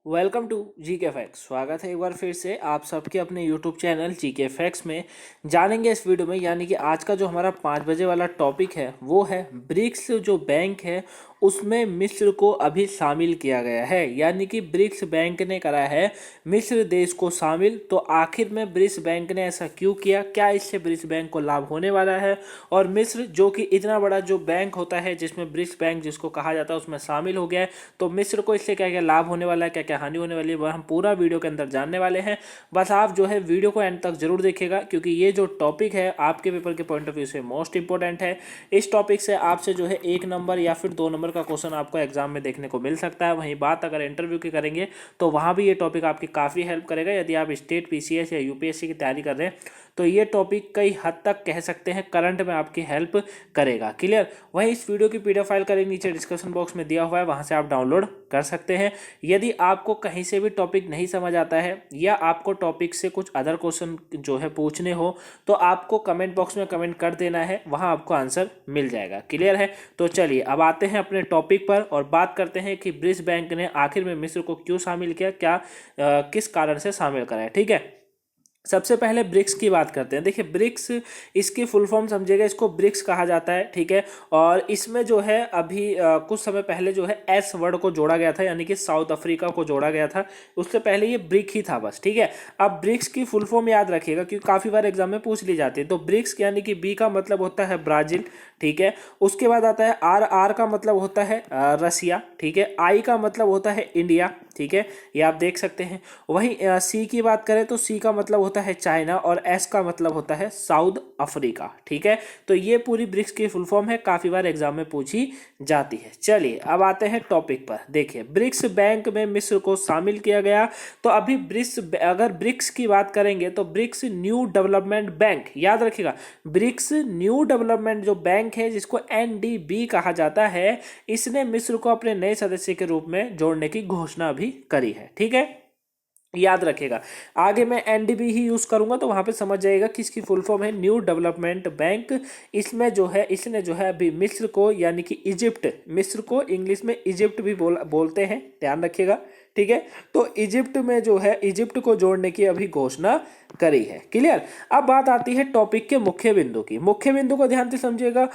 Welcome to जी के fax. स्वागत है एक बार फिर से आप सबके अपने यूट्यूब चैनल जी के फैक्स में। जानेंगे इस वीडियो में, यानी कि आज का जो हमारा 5 बजे वाला टॉपिक है वो है ब्रिक्स जो बैंक है उसमें मिस्र को अभी शामिल किया गया है। यानी कि ब्रिक्स बैंक ने करा है मिस्र देश को शामिल। तो आखिर में ब्रिक्स बैंक ने ऐसा क्यों किया, क्या इससे ब्रिक्स बैंक को लाभ होने वाला है, और मिस्र जो कि इतना बड़ा जो बैंक होता है जिसमें ब्रिक्स बैंक जिसको कहा जाता है उसमें शामिल हो गया है, तो मिस्र को इससे क्या क्या लाभ होने वाला है, क्या क्या हानि होने वाली है, वह हम पूरा वीडियो के अंदर जानने वाले हैं। बस आप जो है वीडियो को एंड तक जरूर देखिएगा, क्योंकि ये जो टॉपिक है आपके पेपर के पॉइंट ऑफ व्यू से मोस्ट इंपॉर्टेंट है। इस टॉपिक से आपसे जो है 1 नंबर या फिर 2 नंबर का क्वेश्चन आपको एग्जाम में देखने को मिल सकता है। वहीं बात अगर इंटरव्यू की करेंगे तो वहां भी ये टॉपिक आपकी काफ़ी हेल्प करेगा। यदि आप स्टेट पीसीएस या यूपीएससी की तैयारी कर रहे हैं तो ये टॉपिक कई हद तक कह सकते हैं करंट में आपकी हेल्प करेगा। क्लियर। वहीं इस वीडियो की पीडीएफ फाइल का लिंक नीचे डिस्क्रिप्शन बॉक्स में दिया हुआ है, वहां से आप डाउनलोड कर सकते हैं। यदि आपको कहीं से भी टॉपिक नहीं समझ आता है या आपको टॉपिक से कुछ अदर क्वेश्चन जो है पूछने हो तो आपको कमेंट बॉक्स में कमेंट कर देना है, वहां आपको आंसर मिल जाएगा। क्लियर है। तो चलिए अब आते हैं अपने टॉपिक पर और बात करते हैं कि ब्रिक्स बैंक ने आखिर में मिस्र को क्यों शामिल किया, क्या किस कारण से शामिल कराया। ठीक है। सबसे पहले ब्रिक्स की बात करते हैं। देखिए ब्रिक्स, इसकी फुल फॉर्म समझिएगा, इसको ब्रिक्स कहा जाता है। ठीक है। और इसमें जो है अभी कुछ समय पहले जो है एस वर्ड को जोड़ा गया था, यानी कि साउथ अफ्रीका को जोड़ा गया था। उससे पहले ये ब्रिक ही था बस। ठीक है। अब ब्रिक्स की फुल फॉर्म याद रखिएगा क्योंकि काफ़ी बार एग्जाम में पूछ ली जाती है। तो ब्रिक्स यानी कि बी का मतलब होता है ब्राज़ील। ठीक है। उसके बाद आता है आर, आर का मतलब होता है रसिया। ठीक है। आई का मतलब होता है इंडिया। ठीक है, ये आप देख सकते हैं। वहीं सी की बात करें तो सी का मतलब होता है चाइना और एस का मतलब होता है साउथ अफ्रीका। ठीक है। तो ये पूरी ब्रिक्स की फुल फॉर्म है, काफी बार एग्जाम में पूछी जाती है। चलिए अब आते हैं टॉपिक पर। देखिए ब्रिक्स बैंक में मिस्र को शामिल किया गया। तो अभी ब्रिक्स, अगर ब्रिक्स की बात करेंगे तो ब्रिक्स न्यू डेवलपमेंट बैंक, याद रखिएगा ब्रिक्स न्यू डेवलपमेंट जो बैंक है जिसको एनडीबी कहा जाता है, इसने मिस्र को अपने नए सदस्य के रूप में जोड़ने की घोषणा भी करी है। ठीक है, याद रखिएगा। आगे मैं एनडीबी ही यूज करूंगा तो वहां पे समझ जाएगा कि इसकी फुल फॉर्म है न्यू डेवलपमेंट बैंक। इसमें जो है इसने जो है अभी मिस्र को, यानी कि इजिप्ट, मिस्र को इंग्लिश में इजिप्ट भी बोलते हैं, ध्यान रखिएगा। ठीक है। तो इजिप्ट में जो है इजिप्ट को जोड़ने की अभी घोषणा करी है। क्लियर। अब बात आती है टॉपिक के मुख्य बिंदु की। मुख्य बिंदु को ध्यान से समझिएगा।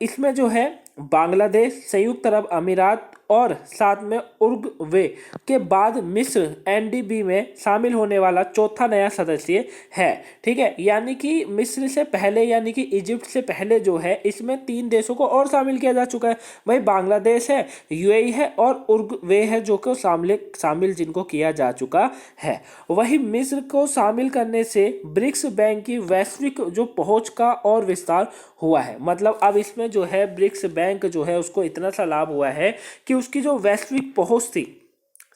इसमें जो है बांग्लादेश, संयुक्त अरब अमीरात और साथ में उरुग्वे के बाद मिस्र एनडीबी में शामिल होने वाला चौथा नया सदस्य है। ठीक है। यानी कि मिस्र से पहले, यानी कि इजिप्ट से पहले जो है इसमें 3 देशों को और शामिल किया जा चुका है। वही बांग्लादेश है, यूएई है और उरुग्वे है जो कि शामिल जिनको किया जा चुका है। वही मिस्र को शामिल करने से ब्रिक्स बैंक की वैश्विक जो पहुंच का और विस्तार हुआ है। मतलब अब इसमें जो है ब्रिक्स बैंक जो है उसको इतना सा लाभ हुआ है कि उसकी जो वैश्विक पहुंच थी,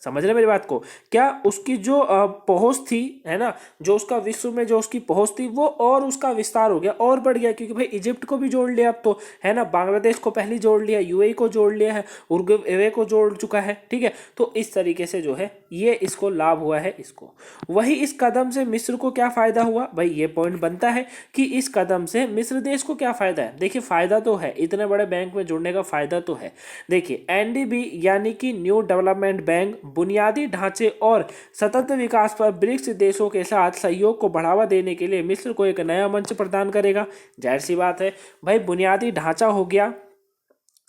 समझ रहे मेरी बात को, क्या उसकी जो पहुंच थी, है ना, जो उसका विश्व में जो उसकी पहुंच थी वो और उसका विस्तार हो गया और बढ़ गया, क्योंकि भाई इजिप्ट को भी जोड़ लिया अब तो, है ना, बांग्लादेश को पहले जोड़ लिया, यूएई को जोड़ लिया है, उरुग्वे को जोड़ चुका है। ठीक है। तो इस तरीके से जो है ये इसको लाभ हुआ है इसको। वही इस कदम से मिस्र को क्या फायदा हुआ, भाई ये पॉइंट बनता है कि इस कदम से मिस्र देश को क्या फायदा है। देखिए फायदा तो है, इतने बड़े बैंक में जुड़ने का फायदा तो है। देखिए एनडीबी यानी कि न्यू डेवलपमेंट बैंक बुनियादी ढांचे और सतत विकास पर ब्रिक्स देशों के साथ सहयोग को बढ़ावा देने के लिए मिस्र को एक नया मंच प्रदान करेगा। जाहिर सी बात है भाई, बुनियादी ढांचा हो गया,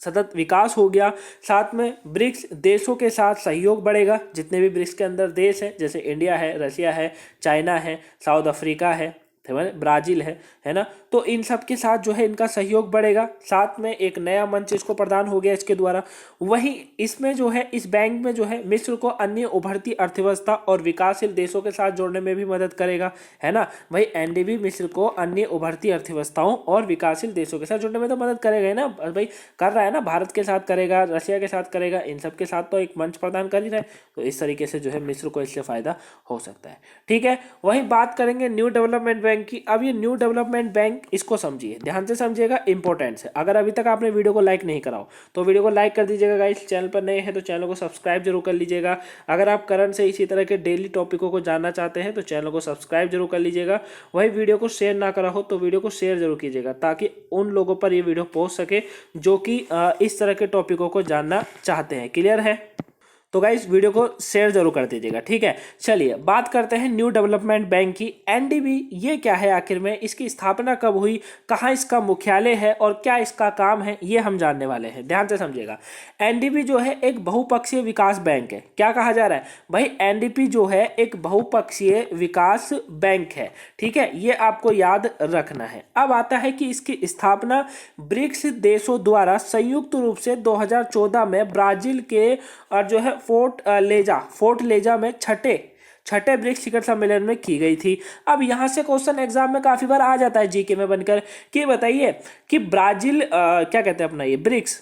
सतत विकास हो गया, साथ में ब्रिक्स देशों के साथ सहयोग बढ़ेगा। जितने भी ब्रिक्स के अंदर देश हैं, जैसे इंडिया है, रशिया है, चाइना है, साउथ अफ्रीका है, ब्राजील है ना, तो इन सब के साथ जो है इनका सहयोग बढ़ेगा। साथ में एक नया मंच इसको प्रदान हो गया इसके द्वारा। वहीं इसमें जो है इस बैंक में जो है मिस्र को अन्य उभरती अर्थव्यवस्था और विकासशील देशों के साथ जोड़ने में भी मदद करेगा, है ना। वही एनडीबी मिस्र को अन्य उभरती अर्थव्यवस्थाओं और विकासशील देशों के साथ जोड़ने में तो मदद करेगा, है ना भाई, कर रहा है ना, भारत के साथ करेगा, रशिया के साथ करेगा, इन सब के साथ तो एक मंच प्रदान कर ही रहा है। तो इस तरीके से जो है मिस्र को इससे फायदा हो सकता है। ठीक है। वही बात करेंगे न्यू डेवलपमेंट बैंक की। अब ये न्यू डेवलपमेंट बैंक, इसको समझिए, ध्यान से समझिएगा, इंपॉर्टेंट है। अगर अभी तक आपने वीडियो को लाइक नहीं करा हो तो वीडियो को लाइक कर दीजिएगा गाइस। चैनल पर नए हैं तो चैनल को सब्सक्राइब जरूर कर लीजिएगा। अगर आप करंट से इसी तरह के डेली टॉपिकों को जानना चाहते हैं तो चैनल को सब्सक्राइब जरूर कर लीजिएगा। वही वीडियो को शेयर ना करा हो तो वीडियो को शेयर जरूर कीजिएगा, ताकि उन लोगों पर ये वीडियो पहुंच सके जो कि इस तरह के टॉपिकों को जानना चाहते हैं। क्लियर है। तो गाइस वीडियो को शेयर जरूर कर दीजिएगा, ठीक है। चलिए बात करते हैं न्यू डेवलपमेंट बैंक की। एनडीबी ये क्या है, आखिर में इसकी स्थापना कब हुई, कहाँ इसका मुख्यालय है और क्या इसका काम है, ये हम जानने वाले हैं। ध्यान से समझिएगा। एनडीबी जो है एक बहुपक्षीय विकास बैंक है। क्या कहा जा रहा है भाई, एनडीबी जो है एक बहुपक्षीय विकास बैंक है, ठीक है, ये आपको याद रखना है। अब आता है कि इसकी स्थापना ब्रिक्स देशों द्वारा संयुक्त रूप से 2014 में ब्राजील के और जो है फोर्ट लेजा में छठे ब्रिक्स शिखर सम्मेलन में की गई थी। अब यहां से क्वेश्चन एग्जाम में काफी बार आ जाता है जीके में बनकर कि बताइए कि ब्राजील क्या कहते हैं अपना ये ब्रिक्स,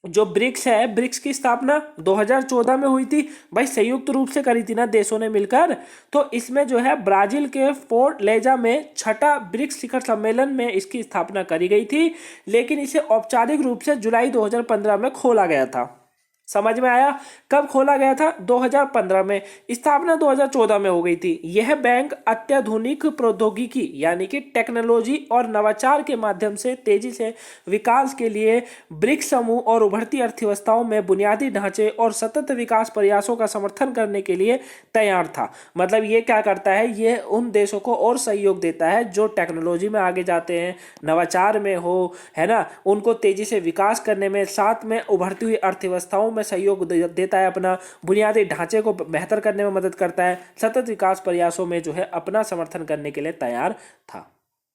जो ब्रिक्स है, ब्रिक्स की स्थापना 2014 में हुई थी भाई, संयुक्त रूप से करी थी ना देशों ने मिलकर। तो इसमें जो है ब्राजील के फोर्ट लेजा में छठा ब्रिक्स शिखर सम्मेलन में इसकी स्थापना करी गई थी, लेकिन इसे औपचारिक रूप से जुलाई 2015 में खोला गया था। समझ में आया, कब खोला गया था, 2015 में। स्थापना 2014 में हो गई थी। यह बैंक अत्याधुनिक प्रौद्योगिकी यानी कि टेक्नोलॉजी और नवाचार के माध्यम से तेजी से विकास के लिए ब्रिक्स समूह और उभरती अर्थव्यवस्थाओं में बुनियादी ढांचे और सतत विकास प्रयासों का समर्थन करने के लिए तैयार था। मतलब ये क्या करता है, ये उन देशों को और सहयोग देता है जो टेक्नोलॉजी में आगे जाते हैं, नवाचार में हो, है ना, उनको तेजी से विकास करने में, साथ में उभरती हुई अर्थव्यवस्थाओं में सहयोग देता है, अपना बुनियादी ढांचे को बेहतर करने में मदद करता है, सतत विकास प्रयासों में जो है अपना समर्थन करने के लिए तैयार था,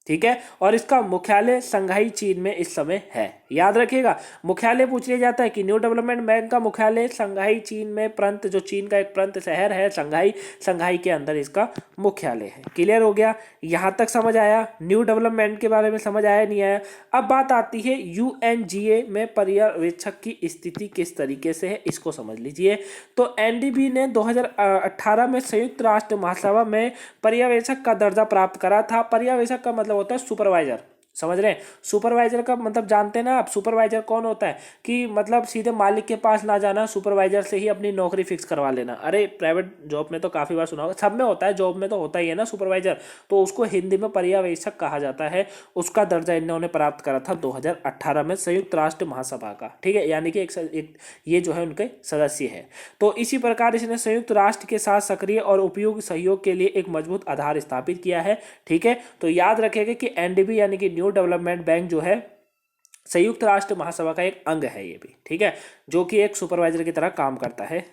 ठीक है। और इसका मुख्यालय शंघाई चीन में इस समय है। याद रखिएगा, मुख्यालय पूछ लिया जाता है कि न्यू डेवलपमेंट बैंक का मुख्यालय शंघाई चीन में, प्रांत जो चीन का एक प्रांत शहर है शंघाई के अंदर इसका मुख्यालय है। क्लियर हो गया, यहां तक समझ आया, न्यू डेवलपमेंट के बारे में समझ आया नहीं आया। अब बात आती है यूएनजीए में पर्यवेक्षक की स्थिति किस तरीके से है, इसको समझ लीजिए। तो एनडीबी ने 2018 में संयुक्त राष्ट्र महासभा में पर्यवेक्षक का दर्जा प्राप्त करा था। पर्यवेक्षक का मतलब होता है सुपरवाइजर, समझ रहे हैं। सुपरवाइजर का मतलब जानते हैं ना आप, सुपरवाइजर कौन होता है कि मतलब सीधे मालिक के पास ना जाना, सुपरवाइजर से ही अपनी नौकरी फिक्स करवा लेना। अरे प्राइवेट जॉब में तो काफी बार सुना होगा, सब में होता है, जॉब में तो होता ही है ना सुपरवाइजर, तो उसको हिंदी में पर्यवेक्षक कहा जाता है। उसका दर्जा इन्होंने प्राप्त करा था 2018 में संयुक्त राष्ट्र महासभा का, ठीक है, यानी कि एक ये जो है उनके सदस्य है। तो इसी प्रकार इसने संयुक्त राष्ट्र के साथ सक्रिय और उपयोगी सहयोग के लिए एक मजबूत आधार स्थापित किया है, ठीक है। तो याद रखेगा कि एनडीबी यानी कि न्यू डेवलपमेंट बैंक जो है संयुक्त राष्ट्र महासभा का एक अंग है ये भी, ठीक है, जो कि एक सुपरवाइजर की तरह काम करता है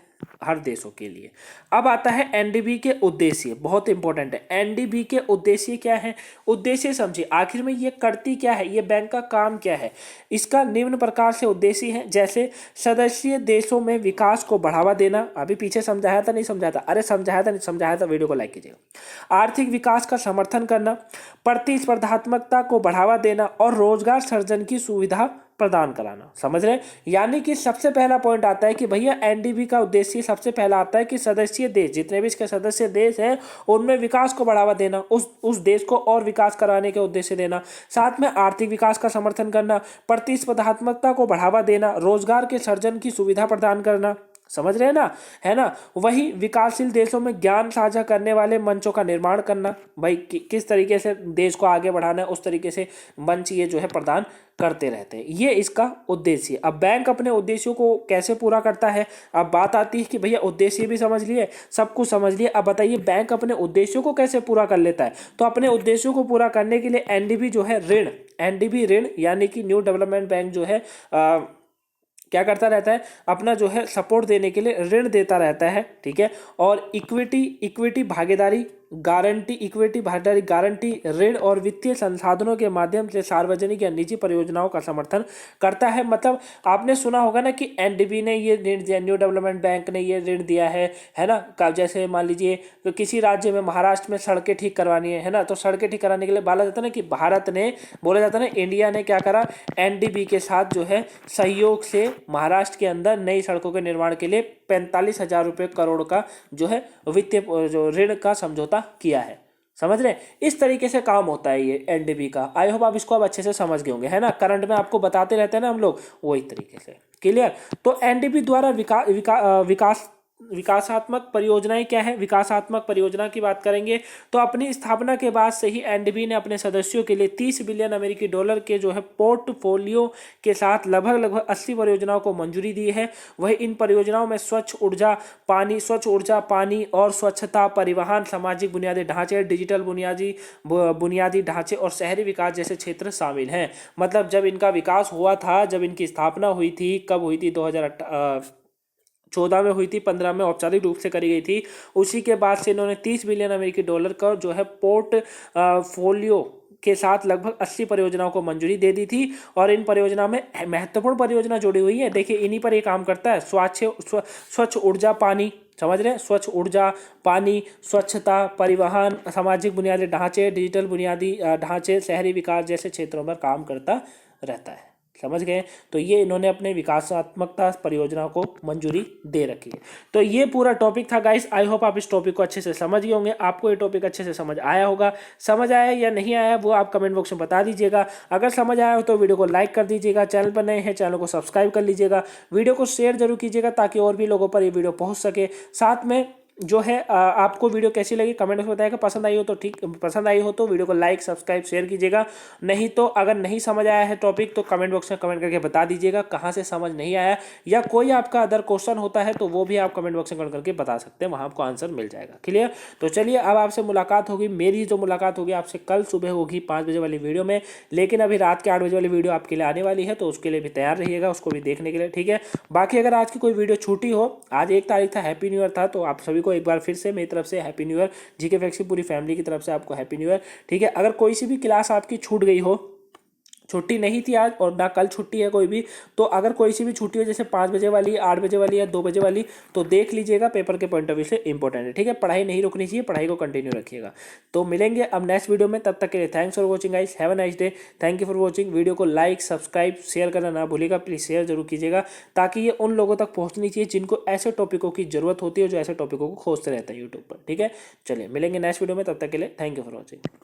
हर देशों के लिए। अब आता है एनडीबी के उद्देश्य, बहुत इंपॉर्टेंट है। एनडीबी के उद्देश्य क्या है, उद्देश्य समझिए, आखिर में ये करती क्या है, ये बैंक का काम क्या है। इसका निम्न प्रकार से उद्देश्य है, जैसे सदस्य देशों में विकास को बढ़ावा देना, अभी पीछे समझाया था नहीं समझाया था, अरे समझाया था नहीं समझाया था, वीडियो को लाइक कीजिएगा। आर्थिक विकास का समर्थन करना, प्रतिस्पर्धात्मकता को बढ़ावा देना और रोजगार सृजन की सुविधा प्रदान कराना, समझ रहे हैं। यानी कि सबसे पहला पॉइंट आता है कि भैया एनडीबी का उद्देश्य सबसे पहला आता है कि सदस्य देश, जितने भी इसके सदस्य देश हैं, उनमें विकास को बढ़ावा देना, उस देश को और विकास कराने के उद्देश्य देना, साथ में आर्थिक विकास का समर्थन करना, प्रतिस्पर्धात्मकता को बढ़ावा देना, रोजगार के सृजन की सुविधा प्रदान करना, समझ रहे हैं ना, है ना। वही विकासशील देशों में ज्ञान साझा करने वाले मंचों का निर्माण करना, भाई किस तरीके से देश को आगे बढ़ाना है, उस तरीके से मंच ये जो है प्रदान करते रहते हैं, ये इसका उद्देश्य। अब बैंक अपने उद्देश्यों को कैसे पूरा करता है, अब बात आती है कि भैया उद्देश्य भी समझ लिए, सब कुछ समझ लिए, अब बताइए बैंक अपने उद्देश्यों को कैसे पूरा कर लेता है। तो अपने उद्देश्यों को पूरा करने के लिए एनडीबी जो है ऋण, एनडीबी ऋण यानी कि न्यू डेवलपमेंट बैंक जो है क्या करता रहता है, अपना जो है सपोर्ट देने के लिए ऋण देता रहता है, ठीक है। और इक्विटी भागीदारी गारंटी, इक्विटी भागीदारी गारंटी, ऋण और वित्तीय संसाधनों के माध्यम से सार्वजनिक या निजी परियोजनाओं का समर्थन करता है। मतलब आपने सुना होगा ना कि एनडीबी ने ये ऋण दिया, न्यू डेवलपमेंट बैंक ने ये ऋण दिया है ना। जैसे मान लीजिए तो किसी राज्य में, महाराष्ट्र में सड़कें ठीक करवानी है ना, तो सड़कें ठीक कराने के लिए बोला जाता है ना कि भारत ने, बोला जाता है ना इंडिया ने क्या करा, एनडीबी के साथ जो है सहयोग से महाराष्ट्र के अंदर नई सड़कों के निर्माण के लिए 45,000 रुपये करोड़ का जो है वित्तीय जो ऋण का समझौता किया है, समझ रहे हैं। इस तरीके से काम होता है ये एनडीबी का। आई होप आप इसको अब अच्छे से समझ गए होंगे, है ना, करंट में आपको बताते रहते हैं ना हम लोग, वही तरीके से। क्लियर। तो एनडीबी द्वारा विकास विकासात्मक परियोजनाएं क्या है। विकासात्मक परियोजना की बात करेंगे तो अपनी स्थापना के बाद से ही एनडीबी ने अपने सदस्यों के लिए 30 बिलियन अमेरिकी डॉलर के जो है पोर्टफोलियो के साथ लगभग 80 परियोजनाओं को मंजूरी दी है। वही इन परियोजनाओं में स्वच्छ ऊर्जा, पानी और स्वच्छता, परिवहन, सामाजिक बुनियादी ढांचे, डिजिटल बुनियादी ढांचे और शहरी विकास जैसे क्षेत्र शामिल हैं। मतलब जब इनका विकास हुआ था, जब इनकी स्थापना हुई थी, कब हुई थी, 2014 में हुई थी, 15 में औपचारिक रूप से करी गई थी। उसी के बाद से इन्होंने 30 बिलियन अमेरिकी डॉलर का जो है पोर्टफोलियो के साथ लगभग 80 परियोजनाओं को मंजूरी दे दी थी। और इन परियोजनाओं में महत्वपूर्ण परियोजना जुड़ी हुई है। देखिए इन्हीं पर ये काम करता है। स्वच्छ ऊर्जा, पानी, समझ रहे हैं, स्वच्छ ऊर्जा, पानी, स्वच्छता, परिवहन, सामाजिक बुनियादी ढांचे, डिजिटल बुनियादी ढांचे, शहरी विकास जैसे क्षेत्रों पर काम करता रहता है। समझ गए। तो ये इन्होंने अपने विकासात्मकता परियोजना को मंजूरी दे रखी है। तो ये पूरा टॉपिक था गाइस। आई होप आप इस टॉपिक को अच्छे से समझ गए होंगे। आपको ये टॉपिक अच्छे से समझ आया होगा। समझ आया या नहीं आया वो आप कमेंट बॉक्स में बता दीजिएगा। अगर समझ आया हो तो वीडियो को लाइक कर दीजिएगा। चैनल पर नए हैं, चैनल को सब्सक्राइब कर लीजिएगा। वीडियो को शेयर जरूर कीजिएगा ताकि और भी लोगों पर ये वीडियो पहुंच सके। साथ में जो है आपको वीडियो कैसी लगी कमेंट में बताइएगा। पसंद आई हो तो वीडियो को लाइक, सब्सक्राइब, शेयर कीजिएगा। नहीं तो अगर नहीं समझ आया है टॉपिक तो कमेंट बॉक्स में कमेंट करके बता दीजिएगा कहाँ से समझ नहीं आया, या कोई आपका अदर क्वेश्चन होता है तो वो भी आप कमेंट बॉक्स में कमेंट करके बता सकते हैं, वहाँ आपको आंसर मिल जाएगा। क्लियर। तो चलिए अब आपसे मुलाकात होगी। मेरी जो मुलाकात होगी आपसे कल सुबह होगी 5 बजे वाली वीडियो में, लेकिन अभी रात के 8 बजे वाली वीडियो आपके लिए आने वाली है, तो उसके लिए भी तैयार रहिएगा, उसको भी देखने के लिए। ठीक है। बाकी अगर आज की कोई वीडियो छूटी हो, आज 1 तारीख था, हैप्पी न्यू ईयर था, तो आप सभी को एक बार फिर से मेरी तरफ से happy new year. GK fax की पूरी फैमिली की तरफ से आपको हैप्पी न्यू ईयर। ठीक है। अगर कोई सी भी क्लास आपकी छूट गई हो, छुट्टी नहीं थी आज और ना कल छुट्टी है कोई भी, तो अगर कोई सी भी छुट्टी हो जैसे 5 बजे वाली, 8 बजे वाली या 2 बजे वाली, तो देख लीजिएगा, पेपर के पॉइंट ऑफ व्यू से इंपॉर्टेंट है। ठीक है। पढ़ाई नहीं रुकनी चाहिए, पढ़ाई को कंटिन्यू रखिएगा। तो मिलेंगे अब नेक्स्ट वीडियो में, तब तक के लिए thanks for watching guys. Have a nice day. Thank you for watching. Video को लाइक, सब्सक्राइब, शेयर करना ना भूलिएगा। प्लीज शेयर जरूर कीजिएगा ताकि ये उन लोगों तक पहुंचनी चाहिए जिनको ऐसे टॉपिकों की जरूरत होती है, जो ऐसे टॉपिकों को खोजते रहते हैं यूट्यूब पर। ठीक है। चलिए मिलेंगे नेक्स्ट वीडियो में, तब तक के लिए थैंक यू फॉर वॉचिंग।